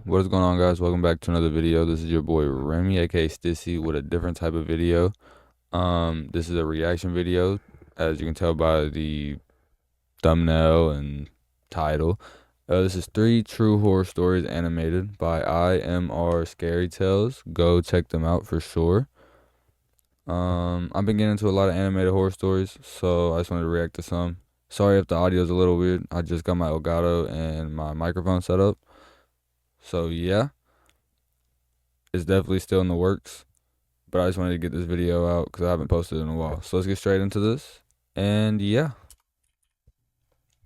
What is going on, guys? Welcome back to another video. This is your boy Remi, aka Stissy, with a different type of video. This is a reaction video, as you can tell by the thumbnail and title. This is 3 True Horror Stories animated by IMR Scary Tales. Go check them out for sure. I've been getting into a lot of animated horror stories, so I just wanted to react to some. Sorry if the audio is a little weird. I just got my elgato and my microphone set up. So yeah, it's definitely still in the works, but I just wanted to get this video out because I haven't posted in a while. So let's get straight into this. And yeah.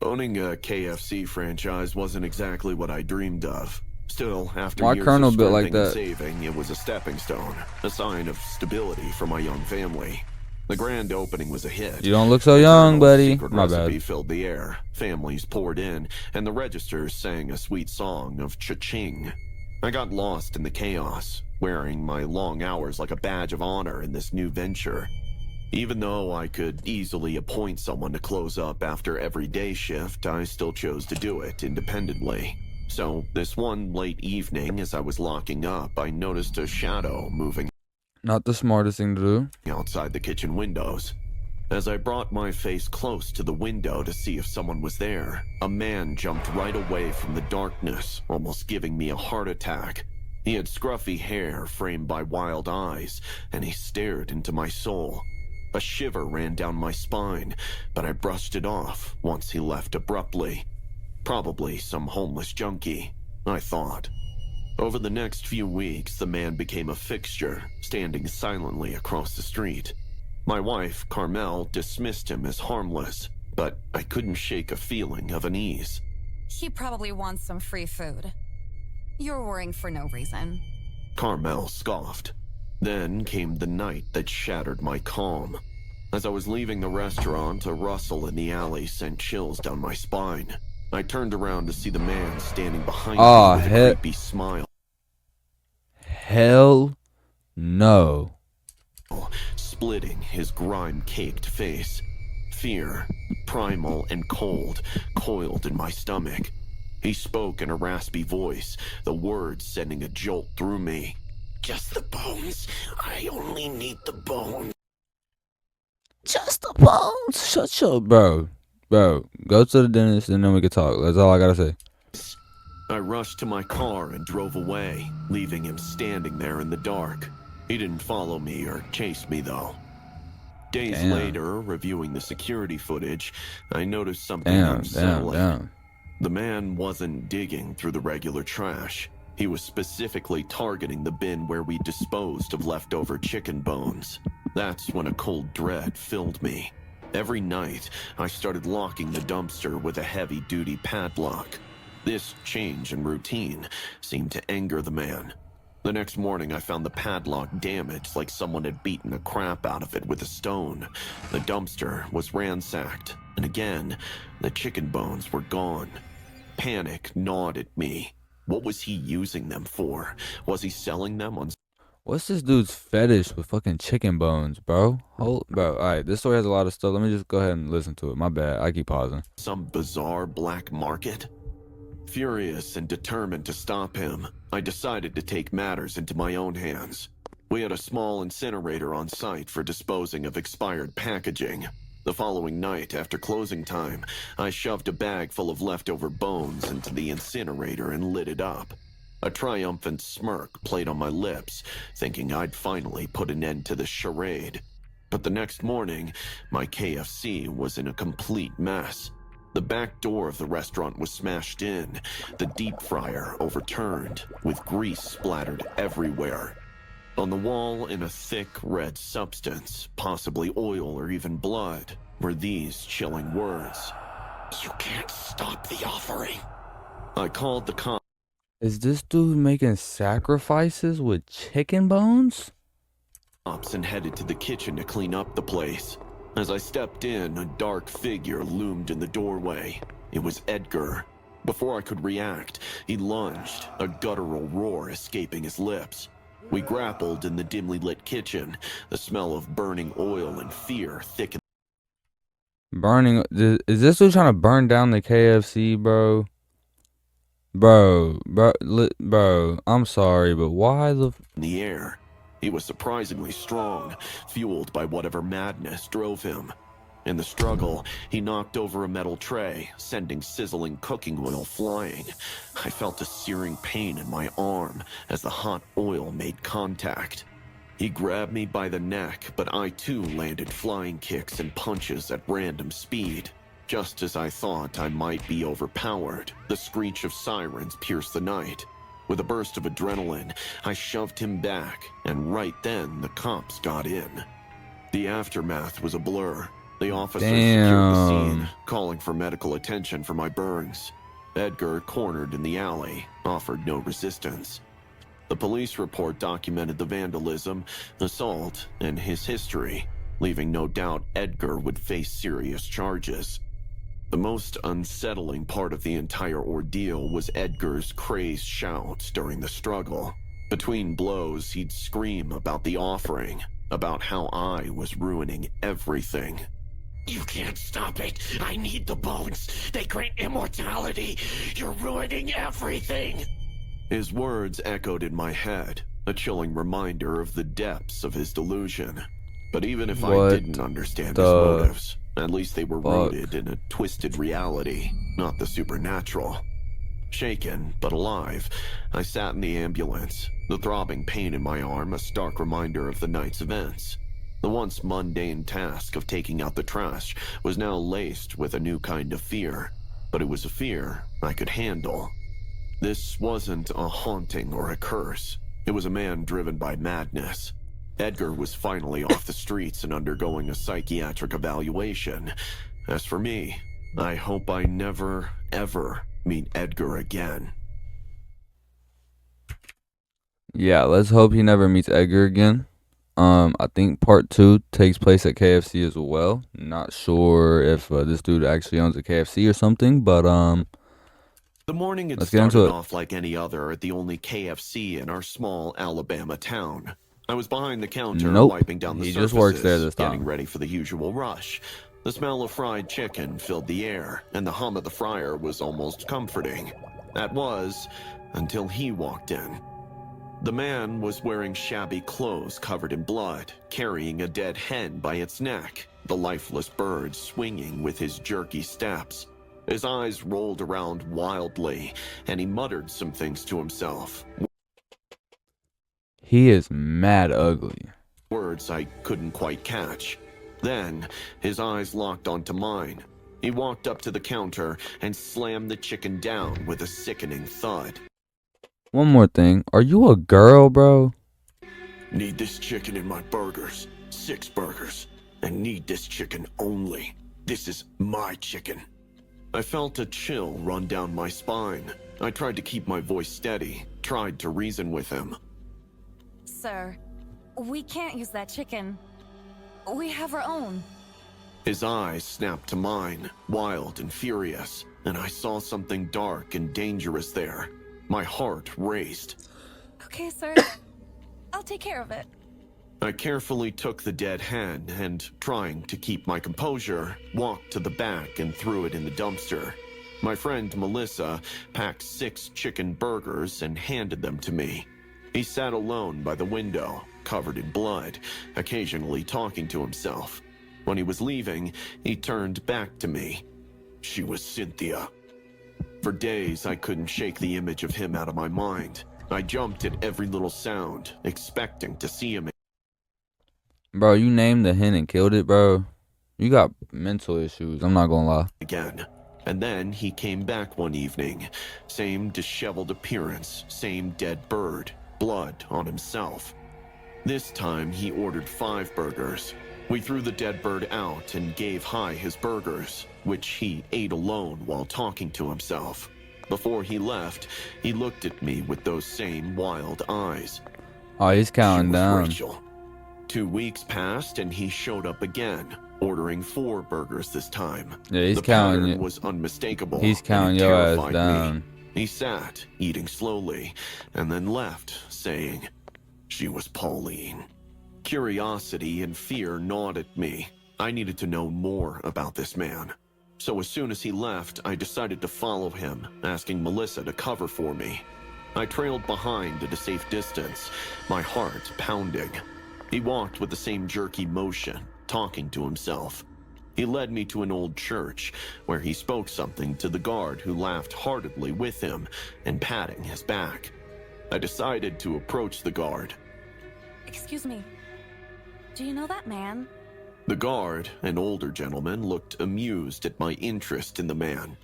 Owning a KFC franchise wasn't exactly what I dreamed of. Still, after Why years Colonel of built like spending and that? saving, it was a stepping stone, a sign of stability for my young family. The grand opening was a hit. You don't look so The young, Colonel's buddy. secret My recipe bad. filled the air. Families poured in, and the registers sang a sweet song of cha-ching. I got lost in the chaos, wearing my long hours like a badge of honor in this new venture. Even though I could easily appoint someone to close up after every day shift, I still chose to do it independently. So, this one late evening, as I was locking up, I noticed a shadow moving Not the smartest thing to do. outside the kitchen windows. As I brought my face close to the window to see if someone was there, a man jumped right away from the darkness, almost giving me a heart attack. He had scruffy hair framed by wild eyes, and he stared into my soul. A shiver ran down my spine, but I brushed it off once he left abruptly. Probably some homeless junkie, I thought. Over the next few weeks, the man became a fixture, standing silently across the street. My wife, Carmel, dismissed him as harmless, but I couldn't shake a feeling of unease. He probably wants some free food. You're worrying for no reason. Carmel scoffed. Then came the night that shattered my calm. As I was leaving the restaurant, a rustle in the alley sent chills down my spine. I turned around to see the man standing behind me with a creepy smile. Hell no. Splitting his grime-caked face. Fear, primal and cold, coiled in my stomach. He spoke in a raspy voice, the words sending a jolt through me. Just the bones. I only need the bones. Just the bones. Shut your bro. Bro, go to the dentist and then we can talk. That's all I gotta say. I rushed to my car and drove away, leaving him standing there in the dark. He didn't follow me or chase me, though. Days later, reviewing the security footage, I noticed something unsettling. The man wasn't digging through the regular trash. He was specifically targeting the bin where we disposed of leftover chicken bones. That's when a cold dread filled me. Every night, I started locking the dumpster with a heavy-duty padlock. This change in routine seemed to anger the man. The next morning, I found the padlock damaged, like someone had beaten the crap out of it with a stone. The dumpster was ransacked, and again, the chicken bones were gone. Panic gnawed at me. What was he using them for? Was he selling them on... What's this dude's fetish with fucking chicken bones, bro? Bro, alright, this story has a lot of stuff. Let me just go ahead and listen to it. My bad, I keep pausing. some bizarre black market? Furious and determined to stop him, I decided to take matters into my own hands. We had a small incinerator on site for disposing of expired packaging. The following night, after closing time, I shoved a bag full of leftover bones into the incinerator and lit it up. A triumphant smirk played on my lips, thinking I'd finally put an end to this charade. But the next morning, my KFC was in a complete mess. The back door of the restaurant was smashed in, the deep fryer overturned, with grease splattered everywhere. On the wall, in a thick red substance, possibly oil or even blood, were these chilling words. "You can't stop the offering." I called the cops. Is this dude making sacrifices with chicken bones? And headed to the kitchen to clean up the place. As I stepped in, a dark figure loomed in the doorway. It was Edgar. Before I could react, he lunged, a guttural roar escaping his lips. We grappled in the dimly lit kitchen, the smell of burning oil and fear thick. Burning? Is this dude trying to burn down the KFC, bro? Bro, I'm sorry, but why the in the air. He was surprisingly strong, fueled by whatever madness drove him. In the struggle, he knocked over a metal tray, sending sizzling cooking oil flying. I felt a searing pain in my arm as the hot oil made contact. He grabbed me by the neck, but I too landed flying kicks and punches at random speed. Just as I thought I might be overpowered, the screech of sirens pierced the night. With a burst of adrenaline, I shoved him back, and right then the cops got in. The aftermath was a blur. The officers secured the scene, damn. calling for medical attention for my burns. Edgar, cornered in the alley, offered no resistance. The police report documented the vandalism, assault, and his history, leaving no doubt Edgar would face serious charges. The most unsettling part of the entire ordeal was Edgar's crazed shouts during the struggle. Between blows, he'd scream about the offering, about how I was ruining everything. You can't stop it. I need the bones. They grant immortality. You're ruining everything. His words echoed in my head, a chilling reminder of the depths of his delusion. But even if I What didn't understand his the motives, at least they were fuck? rooted in a twisted reality, not the supernatural. Shaken, but alive, I sat in the ambulance, the throbbing pain in my arm a stark reminder of the night's events. The once mundane task of taking out the trash was now laced with a new kind of fear, but it was a fear I could handle. This wasn't a haunting or a curse. It was a man driven by madness. Edgar was finally off the streets and undergoing a psychiatric evaluation. As for me, I hope I never, ever meet Edgar again. Yeah, let's hope he never meets Edgar again. I think part 2 takes place at KFC as well. Not sure if this dude actually owns a KFC or something, but The morning had let's get into started it. off like any other at the only KFC in our small Alabama town. I was behind the counter, Nope, wiping down the he surfaces, just works there this getting time. ready for the usual rush. The smell of fried chicken filled the air, and the hum of the fryer was almost comforting. That was, until he walked in. The man was wearing shabby clothes covered in blood, carrying a dead hen by its neck, the lifeless bird swinging with his jerky steps. His eyes rolled around wildly, and he muttered some things to himself. He is mad ugly. Words I couldn't quite catch. Then, his eyes locked onto mine. He walked up to the counter and slammed the chicken down with a sickening thud. One more thing. Are you a girl, bro? Need this chicken in my burgers. 6 burgers. And need this chicken only. This is my chicken. I felt a chill run down my spine. I tried to keep my voice steady, tried to reason with him. Sir, we can't use that chicken. We have our own. His eyes snapped to mine, wild and furious, and I saw something dark and dangerous there. My heart raced. Okay, sir. I'll take care of it. I carefully took the dead hen and, trying to keep my composure, walked to the back and threw it in the dumpster. My friend Melissa packed 6 chicken burgers and handed them to me. He sat alone by the window, covered in blood, occasionally talking to himself. When he was leaving, he turned back to me. She was Cynthia. For days, I couldn't shake the image of him out of my mind. I jumped at every little sound, expecting to see him Bro, you named the hen and killed it, bro. You got mental issues. I'm not gonna lie. again. And then he came back one evening. Same disheveled appearance, same dead bird, blood on himself. This time, he ordered 5 burgers. We threw the dead bird out and gave Hai his burgers, which he ate alone while talking to himself. Before he left, he looked at me with those same wild eyes. Oh, he's She counting was down. Rachel. 2 weeks passed and he showed up again, ordering 4 burgers this time. Yeah, he's The counting pattern it. was unmistakable. He's and counting it your ass terrified down. me. He sat, eating slowly, and then left, saying, "She was Pauline." Curiosity and fear gnawed at me. I needed to know more about this man. So as soon as he left, I decided to follow him, asking Melissa to cover for me. I trailed behind at a safe distance, my heart pounding. He walked with the same jerky motion, talking to himself. He led me to an old church, where he spoke something to the guard who laughed heartedly with him and patting his back. I decided to approach the guard. Excuse me. Do you know that man? The guard, an older gentleman, looked amused at my interest in the man.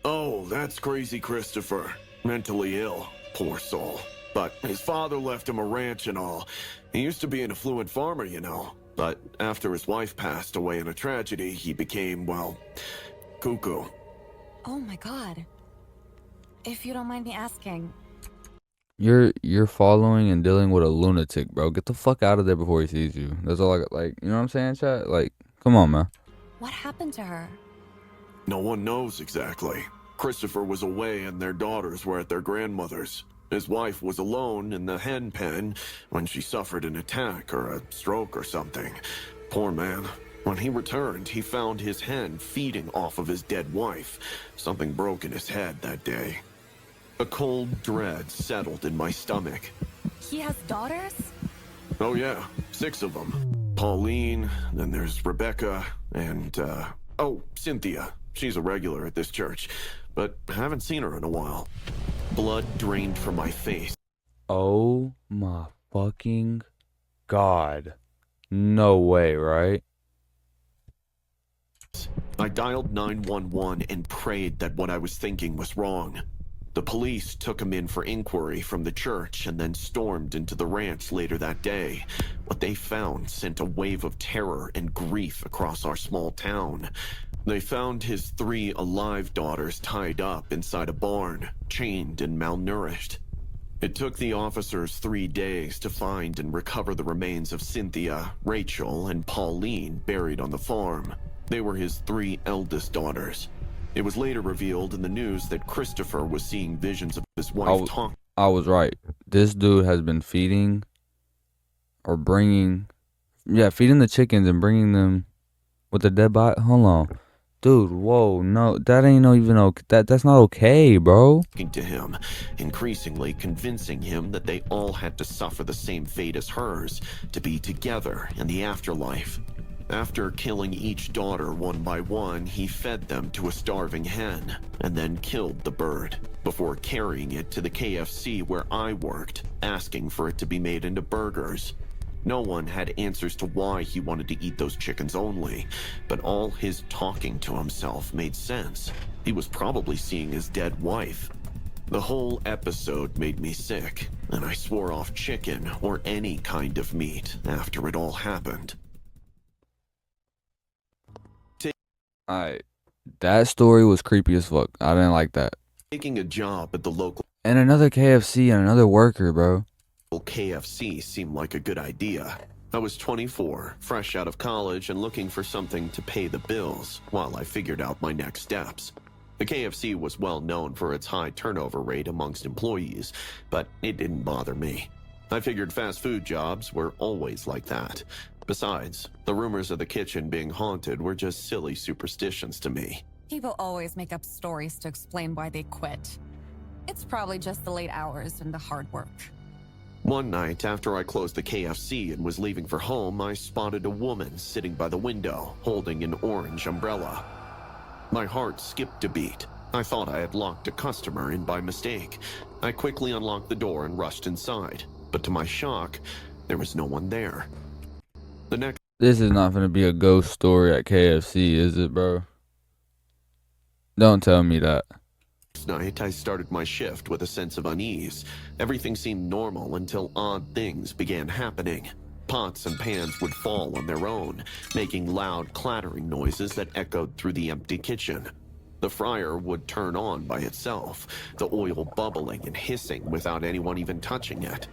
Oh, that's crazy Christopher. Mentally ill, poor soul. But his father left him a ranch and all. He used to be an affluent farmer, you know. But after his wife passed away in a tragedy, he became, well, cuckoo. Oh my god. If you don't mind me asking. You're following and dealing with a lunatic, bro. Get the fuck out of there before he sees you. That's all I got. Like, you know what I'm saying, chat? Like, come on, man. What happened to her? No one knows exactly. Christopher was away and their daughters were at their grandmother's. His wife was alone in the hen pen when she suffered an attack or a stroke or something. Poor man. When he returned, he found his hen feeding off of his dead wife. Something broke in his head that day. A cold dread settled in my stomach. He has daughters? Oh yeah, 6 of them. Pauline, then there's Rebecca, and, Cynthia. She's a regular at this church, but haven't seen her in a while. Blood drained from my face. Oh my fucking god. No way, right? I dialed 911 and prayed that what I was thinking was wrong. The police took him in for inquiry from the church and then stormed into the ranch later that day. What they found sent a wave of terror and grief across our small town. They found his 3 alive daughters tied up inside a barn, chained and malnourished. It took the officers 3 days to find and recover the remains of Cynthia, Rachel, and Pauline buried on the farm. They were his 3 eldest daughters. It was later revealed in the news that Christopher was seeing visions of his wife talk. I was right. This dude has been feeding or bringing, feeding the chickens and bringing them with the dead body. Hold on. Dude, whoa, no, that ain't no even okay. That's not okay, bro. To him, increasingly convincing him that they all had to suffer the same fate as hers, to be together in the afterlife. After killing each daughter one by one, he fed them to a starving hen, and then killed the bird, before carrying it to the KFC where I worked, asking for it to be made into burgers. No one had answers to why he wanted to eat those chickens only, but all his talking to himself made sense. He was probably seeing his dead wife. The whole episode made me sick, and I swore off chicken or any kind of meat after it all happened. Alright, that story was creepy as fuck. I didn't like that. Taking a job at the local And another KFC and another worker, bro. KFC seemed like a good idea. I was 24, fresh out of college and looking for something to pay the bills while I figured out my next steps. The KFC was well known for its high turnover rate amongst employees, but it didn't bother me. I figured fast food jobs were always like that. Besides, the rumors of the kitchen being haunted were just silly superstitions to me. People always make up stories to explain why they quit. It's probably just the late hours and the hard work. One night, after I closed the KFC and was leaving for home, I spotted a woman sitting by the window, holding an orange umbrella. My heart skipped a beat. I thought I had locked a customer in by mistake. I quickly unlocked the door and rushed inside, but to my shock, there was no one there. The next This is not gonna be a ghost story at KFC, is it, bro? Don't tell me that. night, I started my shift with a sense of unease. Everything seemed normal until odd things began happening. Pots and pans would fall on their own, making loud clattering noises that echoed through the empty kitchen. The fryer would turn on by itself, the oil bubbling and hissing without anyone even touching it.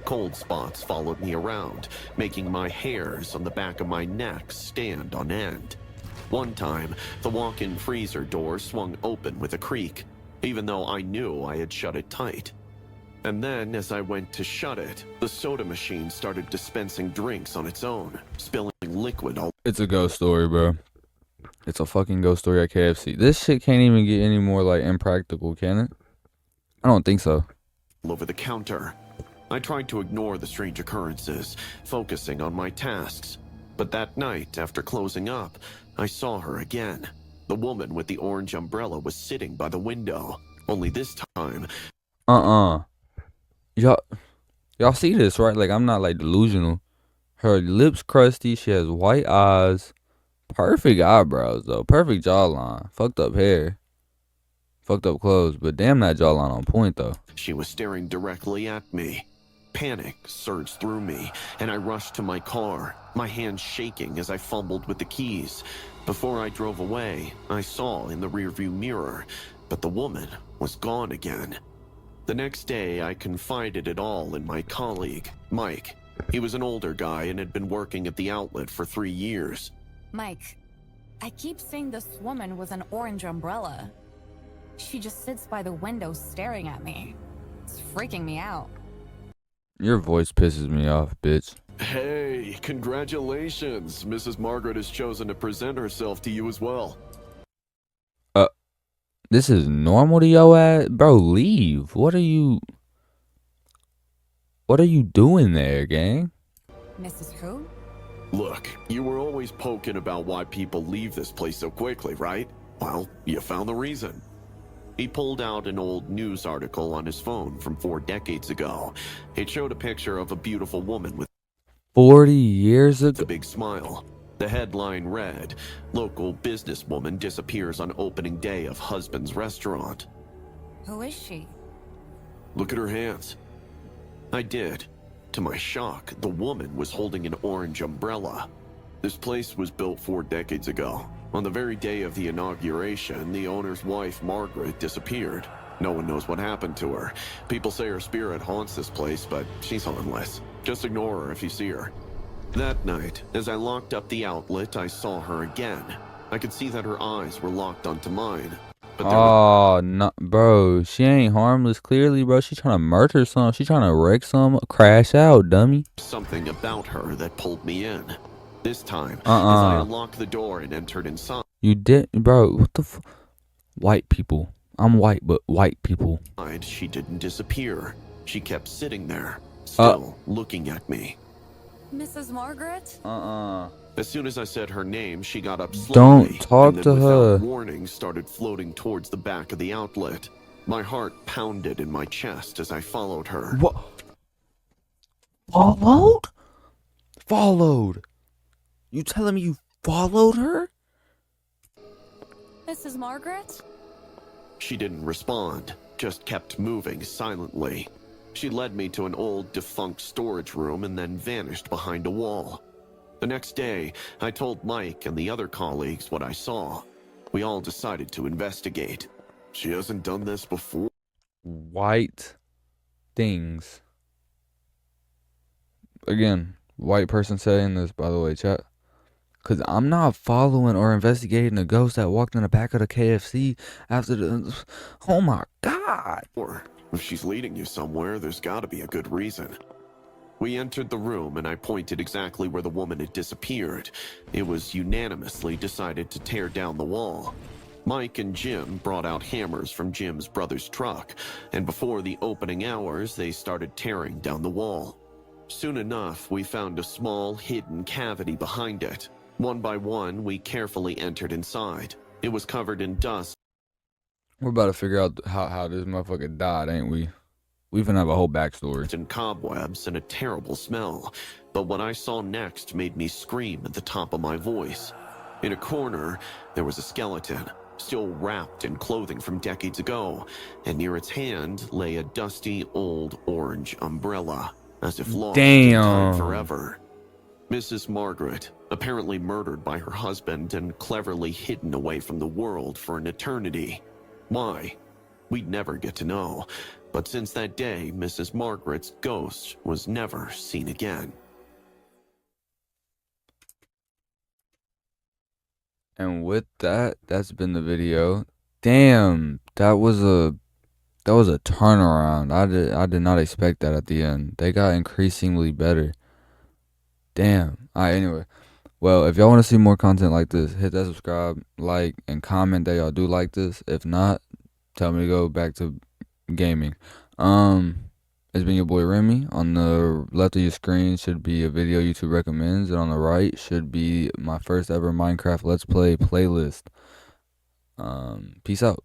Cold spots followed me around, making my hairs on the back of my neck stand on end. One time, the walk-in freezer door swung open with a creak, even though I knew I had shut it tight. And then, as I went to shut it, the soda machine started dispensing drinks on its own, spilling liquid all. It's a ghost story, bro. It's a fucking ghost story at KFC. This shit can't even get any more like impractical, can it? I don't think so. over the counter. I tried to ignore the strange occurrences, focusing on my tasks. But that night, after closing up, I saw her again. The woman with the orange umbrella was sitting by the window. Only this time... Y'all see this, right? Like, I'm not, like, delusional. Her lips crusty. She has white eyes. Perfect eyebrows, though. Perfect jawline. Fucked up hair. Fucked up clothes. But damn, that jawline on point, though. She was staring directly at me. Panic surged through me, and I rushed to my car, my hands shaking as I fumbled with the keys. Before I drove away, I saw in the rearview mirror, but the woman was gone again. The next day, I confided it all in my colleague, Mike. He was an older guy and had been working at the outlet for 3 years. Mike, I keep saying this woman with an orange umbrella. She just sits by the window staring at me. It's freaking me out. Your voice pisses me off, bitch. Hey, congratulations. Mrs. Margaret has chosen to present herself to you as well. This is normal to yo ass? Bro, leave. What are you doing there, gang? Mrs. Who? Look, you were always poking about why people leave this place so quickly, right? Well, you found the reason. He pulled out an old news article on his phone from 4 decades ago. It showed a picture of a beautiful woman with 40 years ago? a big smile. The headline read, "Local businesswoman disappears on opening day of husband's restaurant." Who is she? Look at her hands. I did. To my shock, the woman was holding an orange umbrella. This place was built 4 decades ago. On the very day of the inauguration, the owner's wife, Margaret, disappeared. No one knows what happened to her. People say her spirit haunts this place, but she's harmless. Just ignore her if you see her. That night, as I locked up the outlet, I saw her again. I could see that her eyes were locked onto mine. But there was Oh, no, bro. She ain't harmless, clearly, bro. She trying to murder some. She trying to wreck some. Crash out, dummy. something about her that pulled me in. This time, as I unlocked the door and entered inside, You did, bro. What the white people. I'm white, but white people. she didn't disappear. She kept sitting there, still looking at me. Mrs. Margaret? As soon as I said her name, she got up slowly. Don't talk and then, to her. without warning, started floating towards the back of the outlet. My heart pounded in my chest as I followed her. What? Followed? Followed. You telling me you followed her? Mrs. Margaret? She didn't respond, just kept moving silently. She led me to an old, defunct storage room and then vanished behind a wall. The next day, I told Mike and the other colleagues what I saw. We all decided to investigate. She hasn't done this before. White things. Again, white person saying this, by the way, chat. Because I'm not following or investigating a ghost that walked in the back of the KFC after the... Oh my God. Or if she's leading you somewhere, there's gotta be a good reason. We entered the room and I pointed exactly where the woman had disappeared. It was unanimously decided to tear down the wall. Mike and Jim brought out hammers from Jim's brother's truck, and before the opening hours, they started tearing down the wall. Soon enough, we found a small, hidden cavity behind it. One by one, we carefully entered inside. It was covered in dust. We're about to figure out how this motherfucker died, ain't we? We finna have a whole backstory. And cobwebs and a terrible smell. But what I saw next made me scream at the top of my voice. In a corner, there was a skeleton, still wrapped in clothing from decades ago, and near its hand lay a dusty old orange umbrella, as if lost in time forever. Mrs. Margaret, apparently murdered by her husband and cleverly hidden away from the world for an eternity. Why? We'd never get to know. But since that day, Mrs. Margaret's ghost was never seen again. And with that, that's been the video. Damn, that was a turnaround. I did not expect that at the end. They got increasingly better. Damn. Alright, anyway. Well, if y'all want to see more content like this, hit that subscribe, like, and comment that y'all do like this. If not, tell me to go back to gaming. It's been your boy Remi. On the left of your screen should be a video YouTube recommends, and on the right should be my first ever Minecraft Let's Play playlist. Peace out.